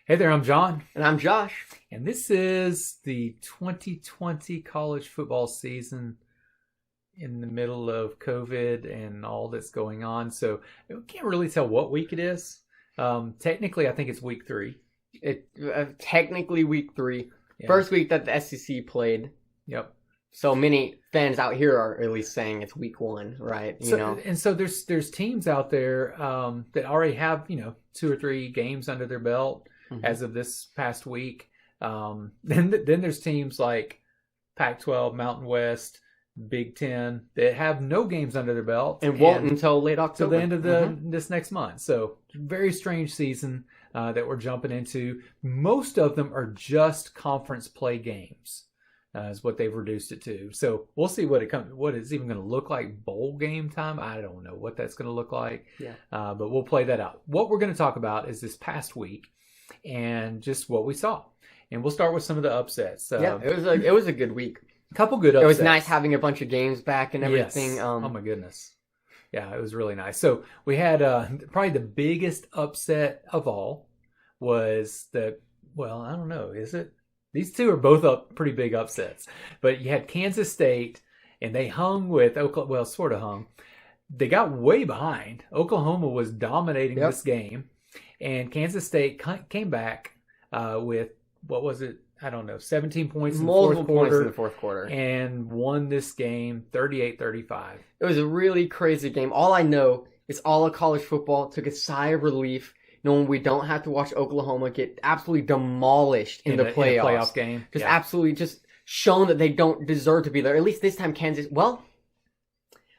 Hey there, I'm John. And I'm Josh. And this is the 2020 college football season in the middle of COVID and all that's going on. So we can't really tell what week it is. Technically, I think it's week 3. Technically week 3. Yeah. First week that the SEC played. Yep. So many fans out here are at least saying it's week 1, right? And so there's teams out there that already have, 2 or 3 games under their belt as of this past week. Then there's teams like Pac-12, Mountain West, Big Ten that have no games under their belt and won't until late October, till the end of this next month. So very strange season that we're jumping into. Most of them are just conference play games, is what they've reduced it to. So we'll see what it's even going to look like bowl game time. I don't know what that's going to look like. Yeah. But we'll play that out. What we're going to talk about is this past week and just what we saw. And we'll start with some of the upsets. It was a good week. Couple good upsets. It was nice having a bunch of games back and everything. Yes. Oh my goodness. Yeah, it was really nice. So we had probably the biggest upset of all was I don't know, is it? These two are both pretty big upsets. But you had Kansas State, and they hung with Oklahoma. Well, sort of hung. They got way behind. Oklahoma was dominating this game. And Kansas State came back with, what was it? I don't know, 17 points in the fourth quarter. And won this game 38-35. It was a really crazy game. All I know is all of college football took a sigh of relief knowing we don't have to watch Oklahoma get absolutely demolished in the playoff game. Absolutely just shown that they don't deserve to be there. At least this time Kansas... Well,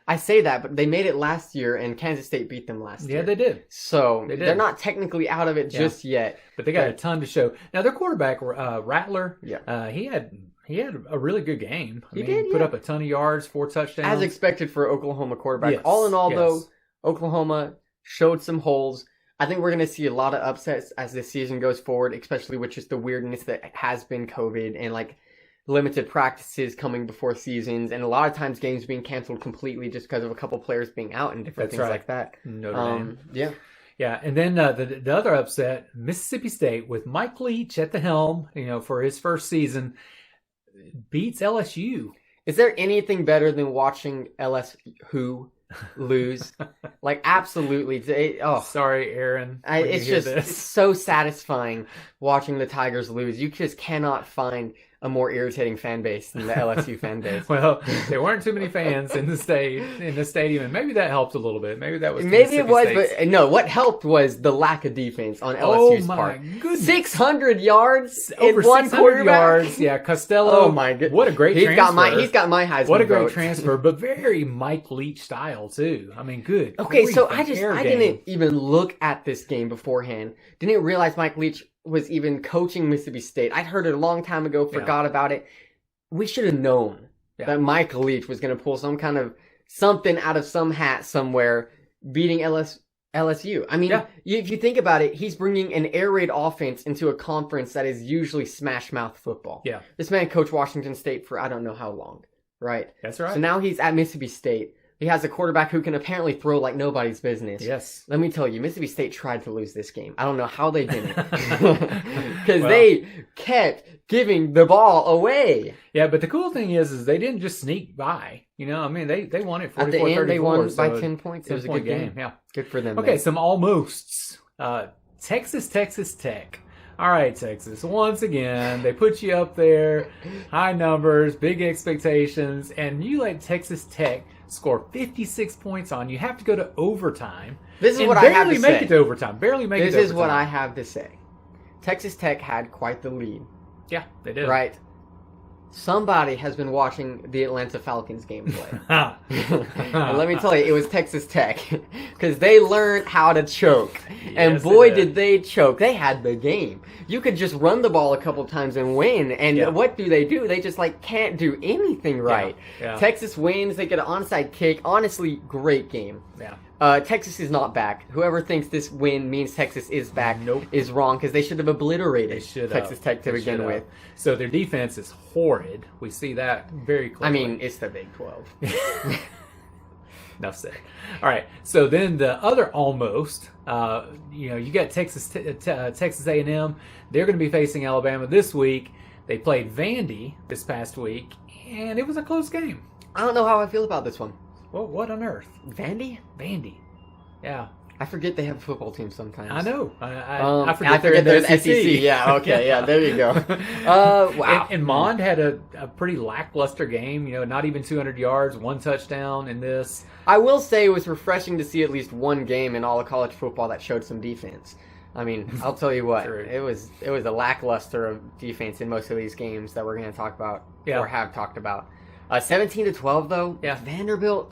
I say that, but they made it last year, and Kansas State beat them last year. Yeah, they did. So they're not technically out of it just yet. But they got a ton to show. Now, their quarterback, Rattler, he had a really good game. He put up a ton of yards, 4 touchdowns. As expected for Oklahoma quarterback. Yes. All in all, though, Oklahoma showed some holes. I think we're going to see a lot of upsets as the season goes forward, especially with just the weirdness that has been COVID and, limited practices coming before seasons, and a lot of times games being canceled completely just because of a couple players being out and different things like that. Notre Dame. Yeah. Yeah, and then the other upset, Mississippi State with Mike Leach at the helm, for his first season, beats LSU. Is there anything better than watching LSU lose? Absolutely. Sorry, Aaron. It's so satisfying watching the Tigers lose. You just cannot find a more irritating fan base than the LSU fan base. Well, there weren't too many fans in the stadium, and maybe that helped a little bit. Maybe that was but no. What helped was the lack of defense on LSU's part. Goodness. 600 yards over in one 600 quarterback. yards. Yeah, Costello. Oh my goodness! What a great transfer. He's got my Heisman What a great vote. transfer, but very Mike Leach style too. Good. Okay, grief, so I didn't even look at this game beforehand. Didn't realize Mike Leach was even coaching Mississippi State. I'd heard it a long time ago, forgot about it. We should have known that Mike Leach was going to pull something out of some hat somewhere, beating LSU. If you think about it, he's bringing an air raid offense into a conference that is usually smash mouth football. Yeah. This man coached Washington State for I don't know how long, right? That's right. So now he's at Mississippi State. He has a quarterback who can apparently throw like nobody's business. Yes. Let me tell you, Mississippi State tried to lose this game. I don't know how they didn't. Because they kept giving the ball away. Yeah, but the cool thing is they didn't just sneak by. They won it 44-34. At the end, they won by 10 points. It was a good game. Yeah. Good for them. Okay, some almosts. Texas Tech. All right, Texas. Once again, they put you up there, high numbers, big expectations, and you let Texas Tech score 56 points on you. Have to go to overtime. This is what I have to say. Barely make it to overtime. This is what I have to say. Texas Tech had quite the lead. Yeah, they did. Right. Somebody has been watching the Atlanta Falcons gameplay. And let me tell you, it was Texas Tech. Because they learned how to choke. And boy, did they choke. They had the game. You could just run the ball a couple times and win. And what do? They just can't do anything right. Yeah. Texas wins. They get an onside kick. Honestly, great game. Yeah. Texas is not back. Whoever thinks this win means Texas is back Nope. is wrong because they should have obliterated Texas Tech to begin with. So their defense is horrid. We see that very clearly. It's the Big 12. enough said. All right. So then the other almost, you got Texas A&M. They're going to be facing Alabama this week. They played Vandy this past week, and it was a close game. I don't know how I feel about this one. Well, what on earth? Vandy? Vandy. Yeah. I forget they have a football team sometimes. I know. I forget they're in the SEC. SEC. Yeah, okay, yeah, there you go. Wow. And Mond had a pretty lackluster game. Not even 200 yards, 1 touchdown in this. I will say it was refreshing to see at least one game in all of college football that showed some defense. I mean, I'll tell you what, it was a lackluster of defense in most of these games that we're going to talk about or have talked about. 17-12 though. Yeah. Vanderbilt.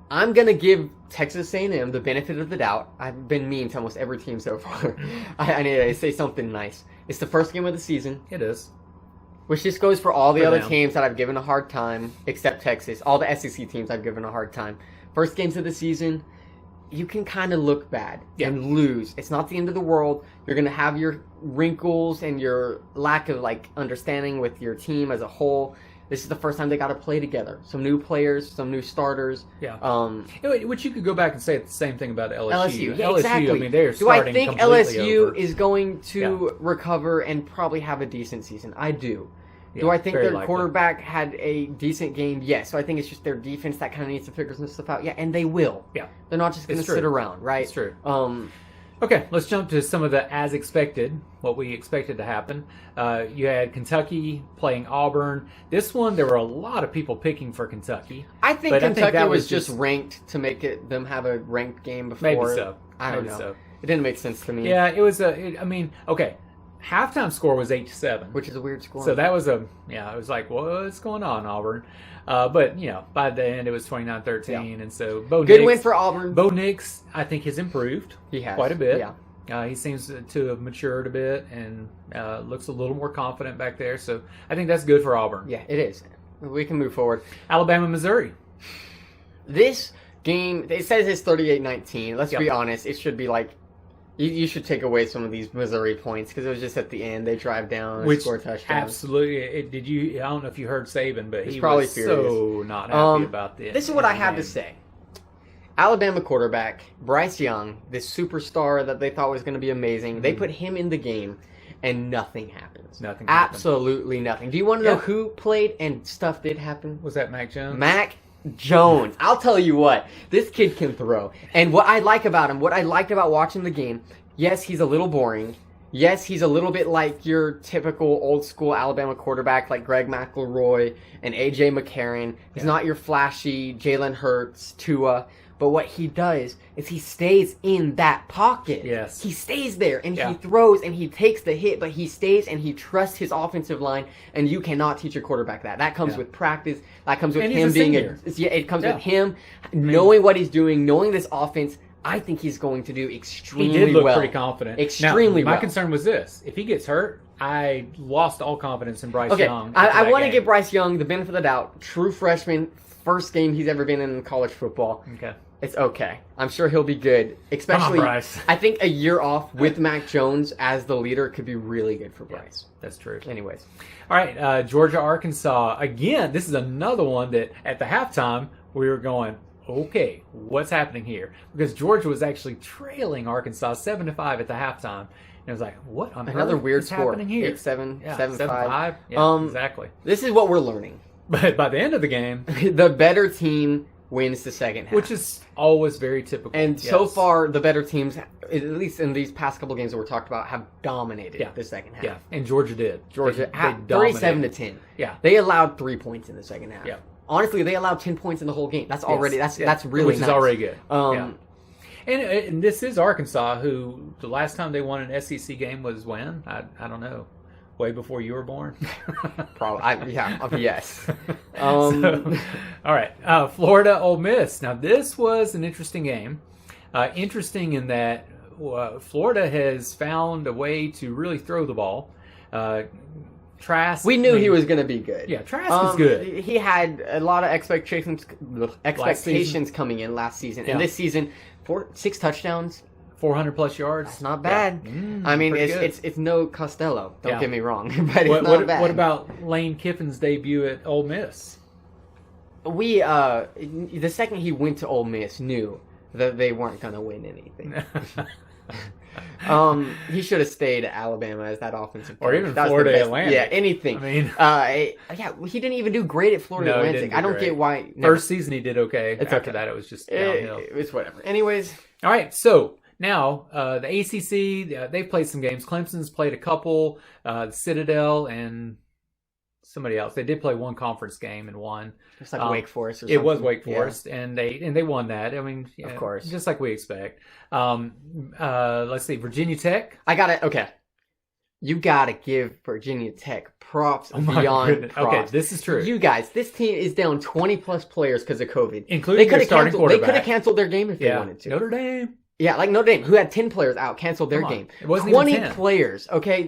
I'm gonna give Texas A&M the benefit of the doubt. I've been mean to almost every team so far. I need to say something nice. It's the first game of the season. It is. Which just goes for all the other teams that I've given a hard time, except Texas. All the SEC teams I've given a hard time. First games of the season, you can kind of look bad and lose. It's not the end of the world. You're going to have your wrinkles and your lack of understanding with your team as a whole. This is the first time they got to play together. Some new players, some new starters. Yeah. Which you could go back and say the same thing about LSU. Yeah, exactly. I mean, they're Do I starting think completely LSU over. is going to recover and probably have a decent season? I do. Yeah, do I think their likely. quarterback had a decent game? Yes. So I think it's just their defense that kind of needs to figure some stuff out. Yeah, and they will. Yeah. They're not just going to sit around, right? It's true. Okay, let's jump to some of the as expected, what we expected to happen. You had Kentucky playing Auburn. This one, there were a lot of people picking for Kentucky. I think Kentucky was just ranked to make them have a ranked game before. Maybe so. I don't know. It didn't make sense to me. Yeah, it was okay. Halftime score was 8-7, which is a weird score. So that was it was like, what's going on, Auburn? But by the end it was 29-13, and so good win for Auburn. Bo Nix, I think, has improved. He has quite a bit. Yeah, he seems to have matured a bit and looks a little more confident back there. So I think that's good for Auburn. Yeah, it is. We can move forward. Alabama, Missouri. This game, it says it's 38-19. Let's be honest. It should be like. You should take away some of these Missouri points because it was just at the end. They drive down and score touchdowns. Absolutely. Did you? I don't know if you heard Saban, but he probably was furious. So not happy about this. This is what I have to say. Alabama quarterback Bryce Young, this superstar that they thought was going to be amazing. Mm-hmm. They put him in the game, and nothing happens. Nothing. Absolutely nothing. Do you want to know who played and stuff did happen? Was that Mac Jones? Mac Jones. I'll tell you what, this kid can throw. And what I like about him, what I liked about watching the game, yes, he's a little boring. Yes, he's a little bit like your typical old school Alabama quarterback like Greg McElroy and A.J. McCarron. He's not your flashy Jalen Hurts, Tua. But what he does is he stays in that pocket. Yes. He stays there, and he throws, and he takes the hit, but he stays, and he trusts his offensive line, and you cannot teach a quarterback that. That comes with practice. That comes with him being it comes with him knowing what he's doing, knowing this offense. I think he's going to do extremely well. He did look pretty confident. Extremely well. My concern was this. If he gets hurt, I lost all confidence in Bryce Young. I want to give Bryce Young the benefit of the doubt. True freshman, first game he's ever been in college football. Okay. It's okay. I'm sure he'll be good. Especially, Bryce. I think a year off with Mac Jones as the leader could be really good for Bryce. That's true. Anyways. All right, Georgia, Arkansas. Again, this is another one that at the halftime we were going, okay, what's happening here? Because Georgia was actually trailing Arkansas 7-5 at the halftime. And it was like, what on Another earth weird is score. happening here? 8-7, yeah, 7-5. Yeah, exactly. This is what we're learning. But by the end of the game, the better team wins the second half. Which is always very typical. And so far, the better teams, at least in these past couple games that we're talked about, have dominated the second half. Yeah, and Georgia did. Georgia, 37-10. Yeah. They allowed 3 points in the second half. Yeah. Honestly, they allowed 10 points in the whole game. That's already, that's really Which nice. is already good. And this is Arkansas, who the last time they won an SEC game was when? I don't know. Way before you were born? Probably. Yes. All right. Florida, Ole Miss. Now, this was an interesting game. Interesting in that Florida has found a way to really throw the ball. Trask. We knew he was going to be good. Yeah, Trask is good. He had a lot of expectations coming in last season. And this season, 6 touchdowns. 400 plus yards. That's not bad. Yeah. I mean, it's no Costello. Don't get me wrong, but it's not bad. What about Lane Kiffin's debut at Ole Miss? we the second he went to Ole Miss knew that they weren't going to win anything. He should have stayed at Alabama as that offensive coach. Or even Florida Atlantic. Yeah, anything. I mean, he didn't even do great at Florida No, he Atlantic. didn't do I don't great. get why. First season he did okay. It's After okay. that, it was just downhill. It's whatever. Anyways, All right, so now the ACC, they've played some games. Clemson's played a couple. Citadel and somebody else. They did play one conference game and won. it's like Wake Forest or something. It was Wake Yeah. Forest, and they won that. I mean, yeah, Of course. just like we expect. Let's see, Virginia Tech. I got it. Okay. You got to give Virginia Tech props my beyond goodness. props. Okay, this is true. You guys, this team is down 20-plus players because of COVID. Including their starting They quarterback. could have canceled their game if they Yeah, wanted to. Notre Dame. Yeah, like Notre Dame, who had 10 players out, canceled their Come on. game. It wasn't 20 even 10. players, okay?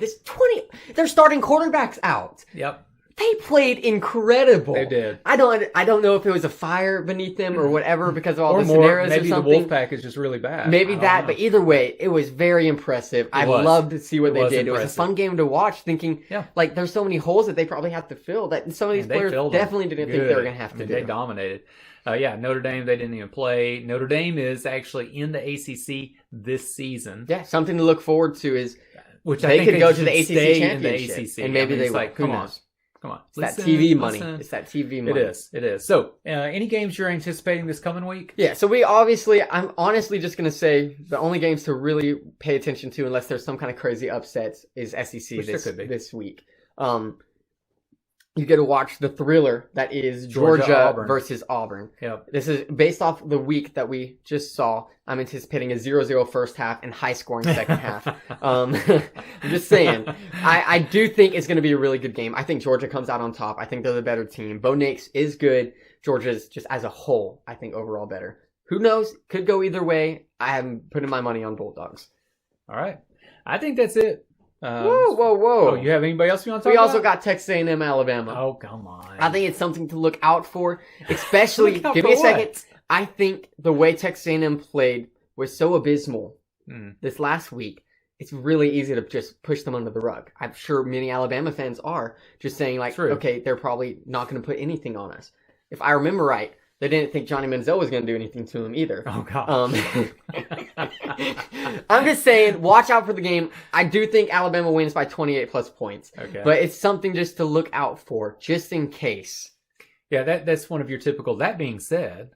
They're starting quarterbacks out. Yep, They played incredible. they did. I don't know if it was a fire beneath them or whatever because of all Or the more, scenarios maybe or the something. Wolfpack is just really bad. Maybe I don't that, know. but either way, it was very impressive. I was. loved to see what It they was did. It was a impressive. fun game to watch, thinking, Yeah. like, there's so many holes that they probably have to fill that some of these And they players filled them. definitely didn't think they were going to have to do. They dominated. Notre Dame, they didn't even play. Notre Dame is actually in the ACC this season. Yeah, something to look forward to is Which they I think could go to should the ACC stay in the championship, ACC. and maybe I mean, they it's will. like, Who come on. knows? Come on. It's that TV money. It's that TV money. It is. So, any games you're anticipating this coming week? Yeah, so I'm honestly just going to say the only games to really pay attention to, unless there's some kind of crazy upsets, is SEC Which there could be. this week. You get to watch the thriller that is Georgia, Georgia Auburn. versus Auburn. Yep. This is based off the week that we just saw. I'm anticipating a 0-0 first half and high-scoring second half. I'm just saying. I do think it's going to be a really good game. I think Georgia comes out on top. I think they're the better team. Bo Nix is good. Georgia's just as a whole, I think, overall better. Who knows? Could go either way. I am putting my money on Bulldogs. All right. I think that's it. Whoa. Oh, you have anybody else you want to talk We about? also got Texas A&M, Alabama. Oh, come on. I think it's something to look out for, especially. Look out Give for me a what? second. I think the way Texas A&M played was so abysmal this last week. It's really easy to just push them under the rug. I'm sure many Alabama fans are just saying, like, True. okay, they're probably not going to put anything on us. If I remember right, they didn't think Johnny Manziel was going to do anything to him either. Oh, God. I'm just saying, watch out for the game. I do think Alabama wins by 28 plus points. Okay. But it's something just to look out for, just in case. Yeah, that's one of your typical. That being said,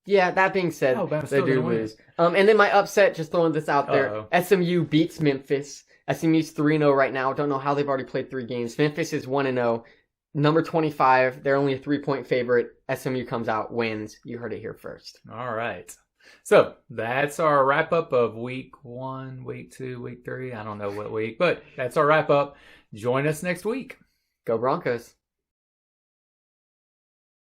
Yeah, that being said, Alabama's they still do gonna win. lose. And then my upset, just throwing this out there, Uh-oh. SMU beats Memphis. SMU's 3-0 right now. Don't know how they've already played 3 games. Memphis is 1-0. Number 25, they're only a 3-point favorite. SMU comes out, wins. You heard it here first. all right. So that's our wrap up of week 1, week 2, week 3. I don't know what week, but that's our wrap up. Join us next week. Go Broncos.